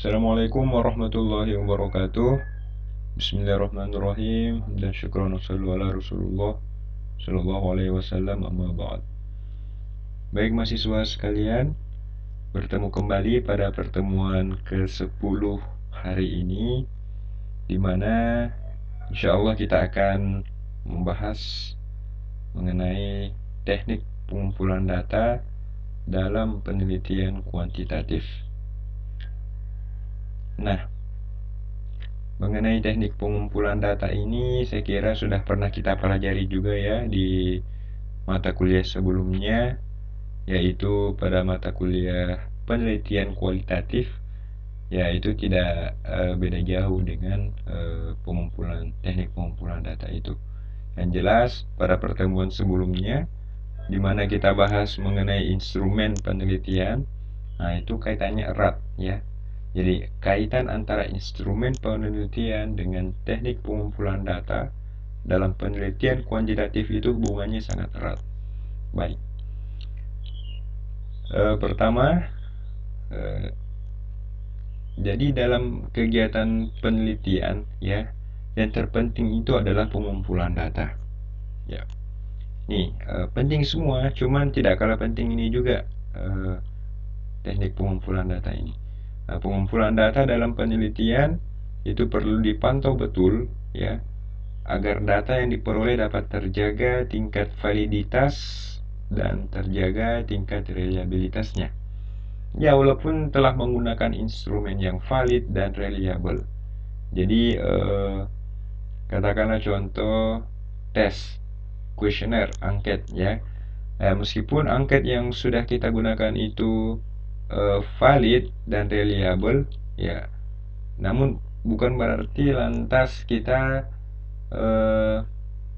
Assalamualaikum warahmatullahi wabarakatuh. Bismillahirrahmanirrahim. Dan syukran wassalamu ala Rasulullah sallallahu alaihi wasallam, amma ba'd. Baik mahasiswa sekalian, bertemu kembali pada pertemuan ke-10 hari ini, di mana insyaallah kita akan membahas mengenai teknik pengumpulan data dalam penelitian kuantitatif. Nah, mengenai teknik pengumpulan data ini saya kira sudah pernah kita pelajari juga ya di mata kuliah sebelumnya, yaitu pada mata kuliah penelitian kualitatif, yaitu tidak beda jauh dengan teknik pengumpulan data itu. Yang jelas pada pertemuan sebelumnya di mana kita bahas mengenai instrumen penelitian, nah itu kaitannya erat ya. Jadi kaitan antara instrumen penelitian dengan teknik pengumpulan data dalam penelitian kuantitatif itu hubungannya sangat erat. Baik. Pertama, jadi dalam kegiatan penelitian ya, yang terpenting itu adalah pengumpulan data. Ya. Nih, penting semua, cuman tidak kalah penting ini juga teknik pengumpulan data ini. Nah, pengumpulan data dalam penelitian itu perlu dipantau betul ya, agar data yang diperoleh dapat terjaga tingkat validitas dan terjaga tingkat reliabilitasnya. Ya, walaupun telah menggunakan instrumen yang valid dan reliable. Jadi katakanlah contoh tes, kuesioner, angket ya. Meskipun angket yang sudah kita gunakan itu valid dan reliable ya, namun bukan berarti lantas kita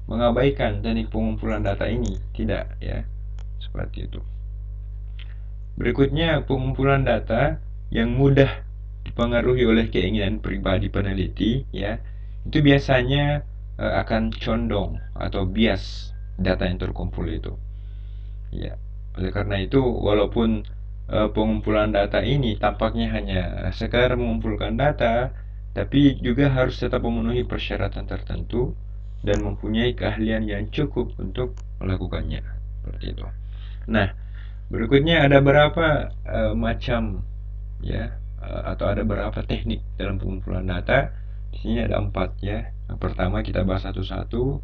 mengabaikan teknik pengumpulan data ini, tidak ya, seperti itu. Berikutnya, pengumpulan data yang mudah dipengaruhi oleh keinginan pribadi peneliti ya, itu biasanya akan condong atau bias data yang terkumpul itu ya. Oleh karena itu, walaupun pengumpulan data ini tampaknya hanya sekadar mengumpulkan data, tapi juga harus tetap memenuhi persyaratan tertentu dan mempunyai keahlian yang cukup untuk melakukannya, seperti itu. Nah, berikutnya ada berapa macam ya, atau ada berapa teknik dalam pengumpulan data. Di sini ada 4 ya. Yang pertama kita bahas satu-satu.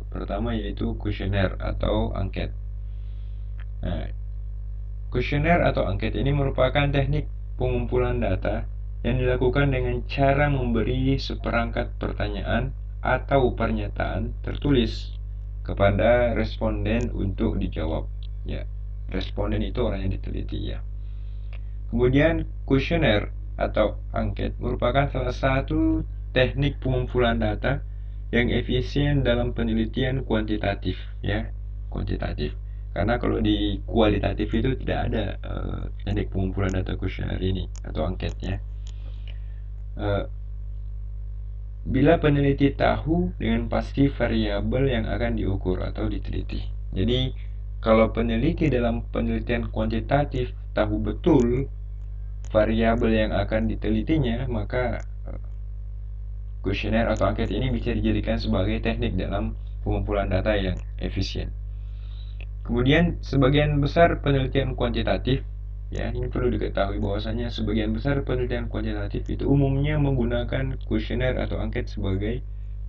Pertama yaitu kuesioner atau angket. Nah, kuesioner atau angket ini merupakan teknik pengumpulan data yang dilakukan dengan cara memberi seperangkat pertanyaan atau pernyataan tertulis kepada responden untuk dijawab ya. Responden itu orang yang diteliti ya. Kemudian kuesioner atau angket merupakan salah satu teknik pengumpulan data yang efisien dalam penelitian kuantitatif ya, kuantitatif. Karena kalau di kualitatif itu tidak ada teknik pengumpulan data kuesioner ini atau angket ya. Bila peneliti tahu dengan pasti variabel yang akan diukur atau diteliti. Jadi kalau peneliti dalam penelitian kuantitatif tahu betul variabel yang akan ditelitinya, maka kuesioner atau angket ini bisa dijadikan sebagai teknik dalam pengumpulan data yang efisien. Kemudian sebagian besar penelitian kuantitatif ya, ini perlu diketahui bahwasanya sebagian besar penelitian kuantitatif itu umumnya menggunakan kuesioner atau angket sebagai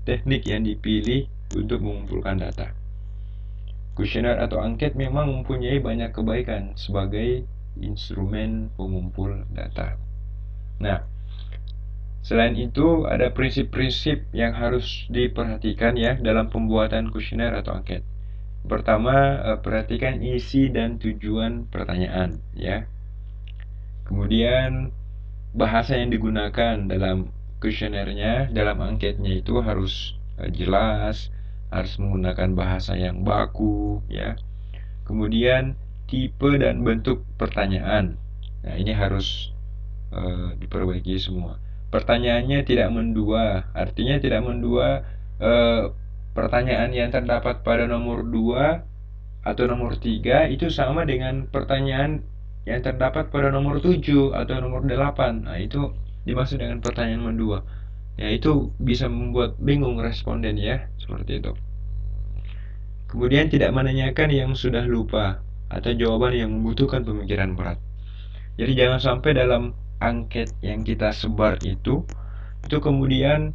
teknik yang dipilih untuk mengumpulkan data. Kuesioner atau angket memang mempunyai banyak kebaikan sebagai instrumen pengumpul data. Nah, selain itu ada prinsip-prinsip yang harus diperhatikan ya dalam pembuatan kuesioner atau angket. Pertama, perhatikan isi dan tujuan pertanyaan ya. Kemudian bahasa yang digunakan dalam kuesionernya, dalam angketnya itu harus jelas, harus menggunakan bahasa yang baku ya. Kemudian tipe dan bentuk pertanyaan. Nah, ini harus diperbaiki semua. Pertanyaannya tidak mendua, artinya tidak mendua pertanyaan yang terdapat pada nomor 2 atau nomor 3 itu sama dengan pertanyaan yang terdapat pada nomor 7 atau nomor 8. Nah, itu dimaksud dengan pertanyaan mendua. Ya, itu bisa membuat bingung responden ya, seperti itu. Kemudian tidak menanyakan yang sudah lupa atau jawaban yang membutuhkan pemikiran berat. Jadi jangan sampai dalam angket yang kita sebar itu kemudian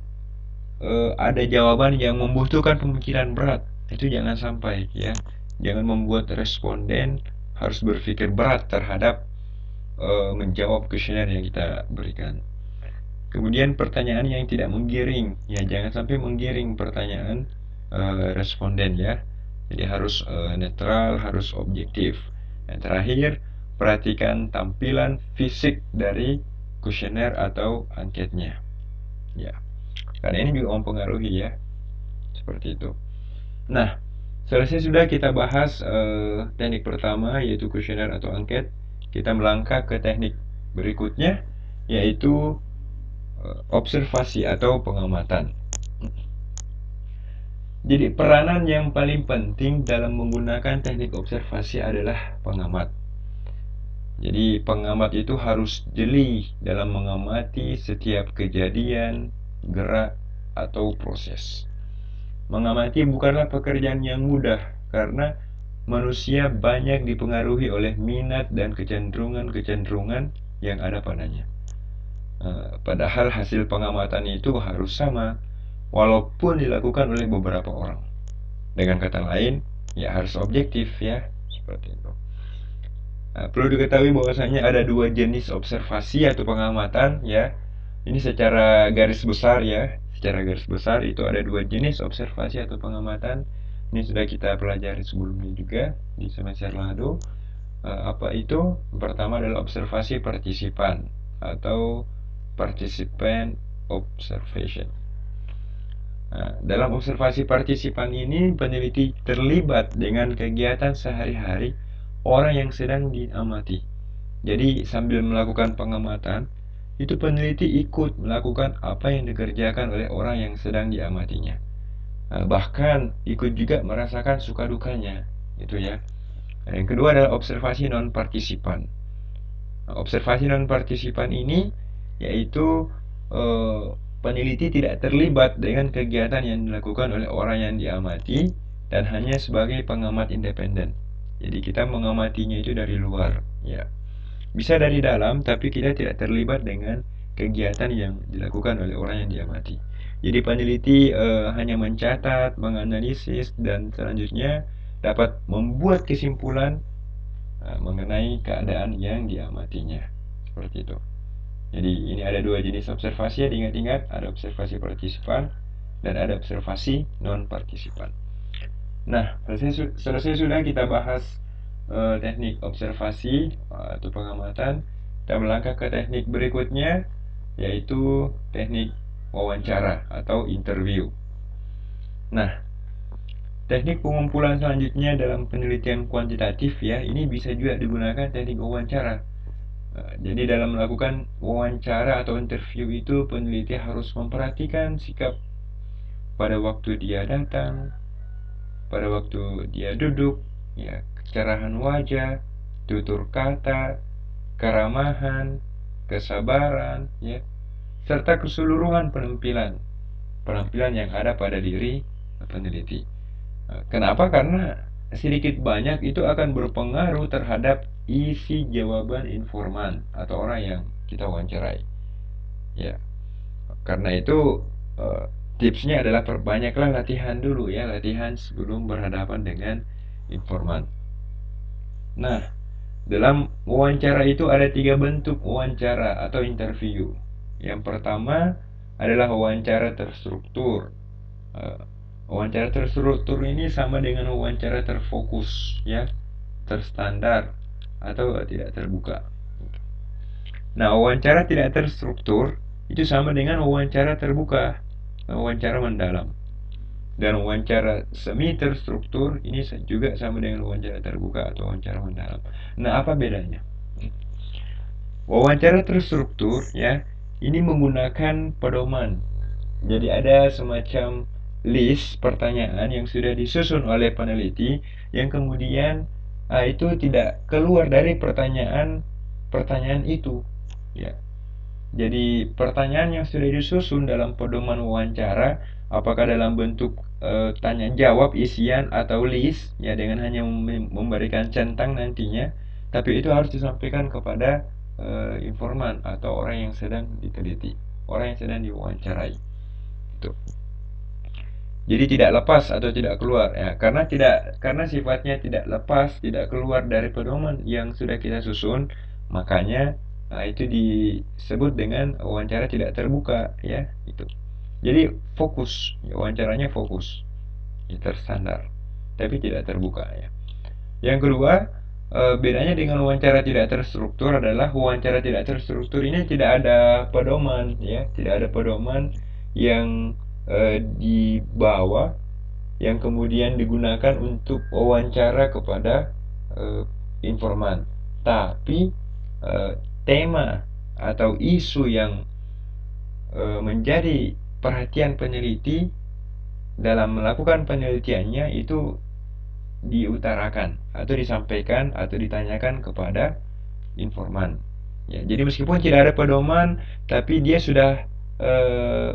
ada jawaban yang membutuhkan pemikiran berat. Itu jangan sampai ya. Jangan membuat responden harus berpikir berat terhadap menjawab kuesioner yang kita berikan. Kemudian pertanyaan yang tidak menggiring, ya jangan sampai menggiring pertanyaan responden ya. Jadi harus netral, harus objektif. Yang terakhir, perhatikan tampilan fisik dari kuesioner atau anketnya. Ya, karena ini juga mempengaruhi ya, seperti itu. Nah, selesai sudah kita bahas teknik pertama yaitu kuesioner atau angket. Kita melangkah ke teknik berikutnya yaitu observasi atau pengamatan. Jadi peranan yang paling penting dalam menggunakan teknik observasi adalah pengamat. Jadi pengamat itu harus jeli dalam mengamati setiap kejadian, gerak, atau proses. Mengamati bukanlah pekerjaan yang mudah karena manusia banyak dipengaruhi oleh minat dan kecenderungan-kecenderungan yang ada padanya. Padahal hasil pengamatan itu harus sama walaupun dilakukan oleh beberapa orang. Dengan kata lain, ya harus objektif ya, seperti itu. Perlu diketahui bahwasanya ada dua jenis observasi atau pengamatan ya. Ini secara garis besar ya. Secara garis besar itu ada dua jenis observasi atau pengamatan. Ini sudah kita pelajari sebelumnya juga di semester lalu. Apa itu? Pertama adalah observasi partisipan atau participant observation. Dalam observasi partisipan ini, peneliti terlibat dengan kegiatan sehari-hari orang yang sedang diamati. Jadi sambil melakukan pengamatan, itu peneliti ikut melakukan apa yang dikerjakan oleh orang yang sedang diamatinya. Bahkan ikut juga merasakan suka dukanya, gitu ya. Yang kedua adalah observasi non-partisipan. Observasi non-partisipan ini yaitu peneliti tidak terlibat dengan kegiatan yang dilakukan oleh orang yang diamati dan hanya sebagai pengamat independen. Jadi kita mengamatinya itu dari luar, ya. Bisa dari dalam, tapi kita tidak terlibat dengan kegiatan yang dilakukan oleh orang yang diamati. Jadi peneliti hanya mencatat, menganalisis, dan selanjutnya dapat membuat kesimpulan mengenai keadaan yang diamatinya. Seperti itu. Jadi ini ada dua jenis observasi ya, diingat-ingat, ada observasi partisipan dan ada observasi non-partisipan. Nah, selesai sudah kita bahas teknik observasi atau pengamatan. Kita melangkah ke teknik berikutnya, yaitu teknik wawancara atau interview. Nah, teknik pengumpulan selanjutnya dalam penelitian kuantitatif ya, ini bisa juga digunakan teknik wawancara. Jadi dalam melakukan wawancara atau interview itu peneliti harus memperhatikan sikap pada waktu dia datang, pada waktu dia duduk, ya, kecerahan wajah, tutur kata, keramahan, kesabaran, ya, serta keseluruhan penampilan yang ada pada diri peneliti. Kenapa? Karena sedikit banyak itu akan berpengaruh terhadap isi jawaban informan atau orang yang kita wawancarai. Ya, karena itu tipsnya adalah perbanyaklah latihan dulu ya, latihan sebelum berhadapan dengan informan. Nah, dalam wawancara itu ada 3 bentuk wawancara atau interview. Yang pertama adalah wawancara terstruktur. Wawancara terstruktur ini sama dengan wawancara terfokus ya, terstandar atau tidak terbuka. Nah, wawancara tidak terstruktur itu sama dengan wawancara terbuka, wawancara mendalam. Dan wawancara semi terstruktur ini juga sama dengan wawancara terbuka atau wawancara mendalam. Nah, apa bedanya? Wawancara terstruktur ya, ini menggunakan pedoman. Jadi ada semacam list pertanyaan yang sudah disusun oleh peneliti yang kemudian itu tidak keluar dari pertanyaan itu, ya. Jadi pertanyaan yang sudah disusun dalam pedoman wawancara, apakah dalam bentuk tanya jawab isian atau list, ya, dengan hanya memberikan centang nantinya, tapi itu harus disampaikan kepada informan atau orang yang sedang diteliti, orang yang sedang diwawancarai. Itu. Jadi tidak lepas atau tidak keluar, ya, karena sifatnya tidak lepas, tidak keluar dari pedoman yang sudah kita susun, makanya itu disebut dengan wawancara tidak terbuka, ya, itu. Jadi fokus, ya, wawancaranya fokus, ya, terstandar, tapi tidak terbuka, ya. Yang kedua, bedanya dengan wawancara tidak terstruktur adalah wawancara tidak terstruktur ini tidak ada pedoman, ya, tidak ada pedoman yang dibawa yang kemudian digunakan untuk wawancara kepada eh, informan. Tapi eh, tema atau isu yang menjadi perhatian peneliti dalam melakukan penelitiannya itu diutarakan atau disampaikan atau ditanyakan kepada informan. Ya, jadi meskipun tidak ada pedoman, tapi dia sudah eh,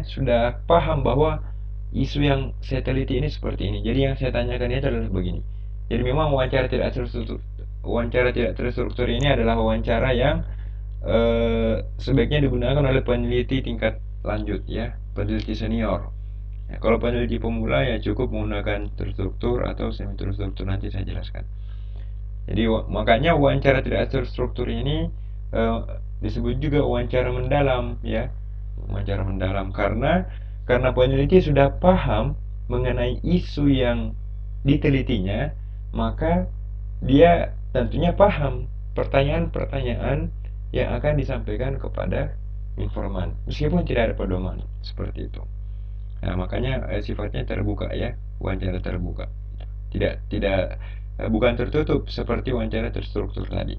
sudah paham bahwa isu yang saya teliti ini seperti ini. Jadi yang saya tanyakan itu adalah begini. Jadi memang wawancara tidak terstruktur ini adalah wawancara yang sebaiknya digunakan oleh peneliti tingkat lanjut, ya, peneliti senior. Ya, kalau peneliti pemula ya cukup menggunakan terstruktur atau semi terstruktur, nanti saya jelaskan. Jadi makanya wawancara tidak terstruktur ini eh, disebut juga wawancara mendalam, ya, wawancara mendalam karena peneliti sudah paham mengenai isu yang ditelitinya, maka dia tentunya paham pertanyaan-pertanyaan yang akan disampaikan kepada informan meskipun tidak ada pedoman seperti itu. Nah, makanya sifatnya terbuka, ya, wawancara terbuka. Tidak bukan tertutup seperti wawancara terstruktur tadi.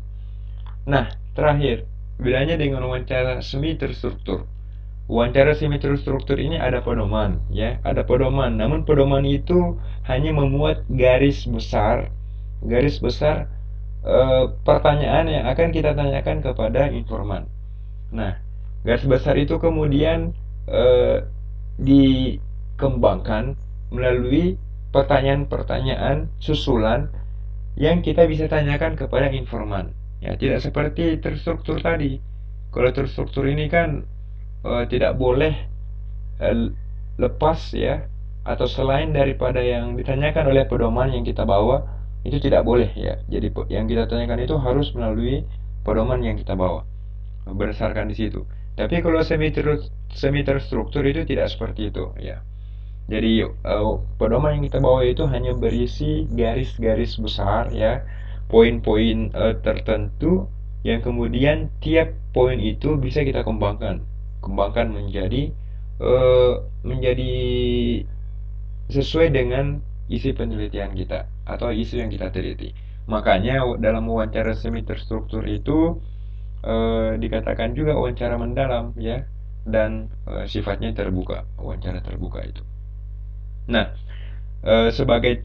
Nah, terakhir, bedanya dengan wawancara semi terstruktur. Wawancara semi terstruktur ini ada pedoman, ya, ada pedoman. Namun pedoman itu hanya memuat garis besar pertanyaan yang akan kita tanyakan kepada informan. Nah, garis besar itu kemudian dikembangkan melalui pertanyaan-pertanyaan susulan yang kita bisa tanyakan kepada informan. Ya, tidak seperti terstruktur tadi. Kalau terstruktur ini kan tidak boleh lepas, ya, atau selain daripada yang ditanyakan oleh pedoman yang kita bawa, itu tidak boleh, ya. Jadi yang kita tanyakan itu harus melalui pedoman yang kita bawa, berdasarkan di situ. Tapi kalau semi terstruktur itu tidak seperti itu, ya. Jadi pedoman yang kita bawa itu hanya berisi garis-garis besar, ya, poin-poin tertentu yang kemudian tiap poin itu bisa kita kembangkan menjadi sesuai dengan isi penelitian kita atau isu yang kita teliti. Makanya dalam wawancara semi terstruktur itu dikatakan juga wawancara mendalam, ya, dan sifatnya terbuka, wawancara terbuka itu. Nah, sebagai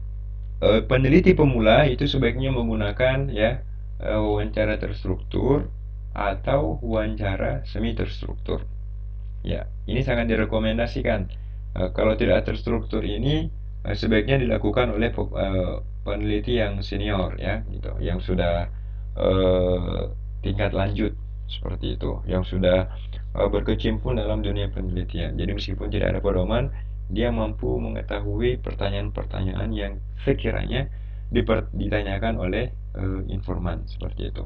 peneliti pemula itu sebaiknya menggunakan, ya, wawancara terstruktur atau wawancara semi terstruktur. Ya, ini sangat direkomendasikan. Kalau tidak terstruktur ini sebaiknya dilakukan oleh peneliti yang senior, ya, gitu, yang sudah tingkat lanjut seperti itu, yang sudah berkecimpung dalam dunia penelitian. Jadi meskipun tidak ada pedoman, dia mampu mengetahui pertanyaan-pertanyaan yang sekiranya ditanyakan oleh informan seperti itu.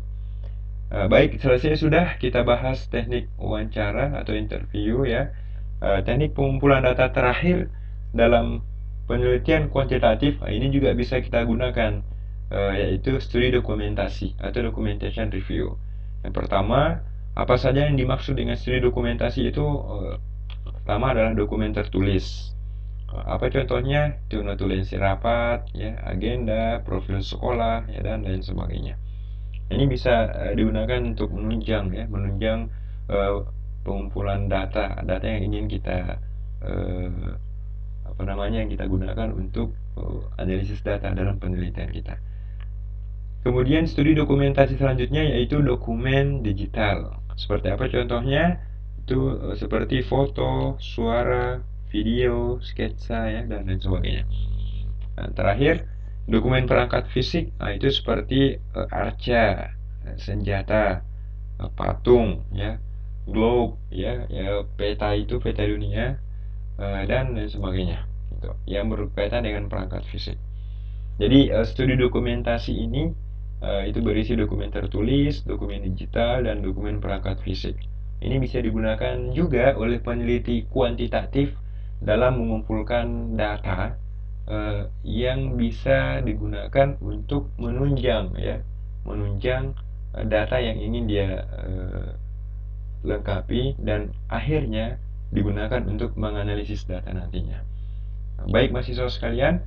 Baik, selesai sudah kita bahas teknik wawancara atau interview, ya. Teknik pengumpulan data terakhir dalam penelitian kuantitatif ini juga bisa kita gunakan, yaitu studi dokumentasi atau documentation review. Yang pertama, apa saja yang dimaksud dengan studi dokumentasi itu? Pertama adalah dokumen tertulis. Apa contohnya? Itu notulensi rapat, ya, agenda, profil sekolah, ya, dan lain sebagainya. Ini bisa digunakan untuk menunjang pengumpulan data yang ingin kita yang kita gunakan untuk analisis data dalam penelitian kita. Kemudian studi dokumentasi selanjutnya yaitu dokumen digital. Seperti apa contohnya? Itu seperti foto, suara, video, sketsa ya dan lain sebagainya. Nah, terakhir, dokumen perangkat fisik. Nah, itu seperti arca, senjata, patung ya, globe ya, peta itu peta dunia dan lain sebagainya. Gitu. Yang berkaitan dengan perangkat fisik. Jadi studi dokumentasi ini itu berisi dokumen tertulis, dokumen digital, dan dokumen perangkat fisik. Ini bisa digunakan juga oleh peneliti kuantitatif dalam mengumpulkan data yang bisa digunakan untuk menunjang ya, menunjang data yang ingin dia lengkapi dan akhirnya digunakan untuk menganalisis data nantinya. Baik mahasiswa sekalian,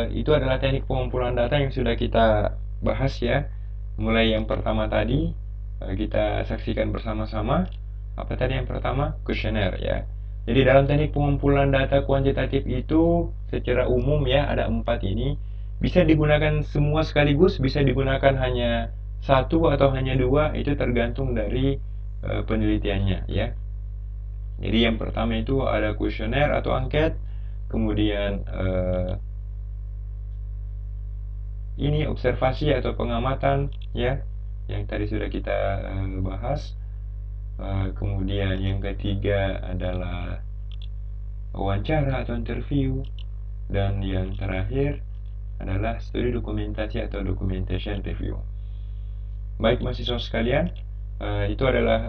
itu adalah teknik pengumpulan data yang sudah kita bahas ya. Mulai yang pertama tadi kita saksikan bersama-sama. Apa tadi yang pertama? Kuesioner ya. Jadi dalam teknik pengumpulan data kuantitatif itu secara umum ya ada 4 ini. Bisa digunakan semua sekaligus, bisa digunakan hanya satu atau hanya dua, itu tergantung dari penelitiannya ya. Jadi yang pertama itu ada kuesioner atau angket, kemudian ini observasi atau pengamatan ya, yang tadi sudah kita bahas. Kemudian yang ketiga adalah wawancara atau interview, dan yang terakhir adalah studi dokumentasi atau documentation review. Baik mahasiswa sekalian, itu adalah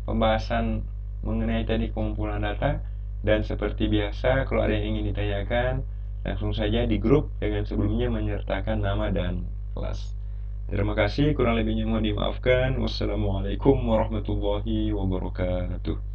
pembahasan mengenai teknik pengumpulan data. Dan seperti biasa, kalau ada yang ingin ditanyakan, langsung saja di grup dengan sebelumnya menyertakan nama dan kelas. Terima kasih, kurang lebihnya mohon dimaafkan. Wassalamualaikum warahmatullahi wabarakatuh.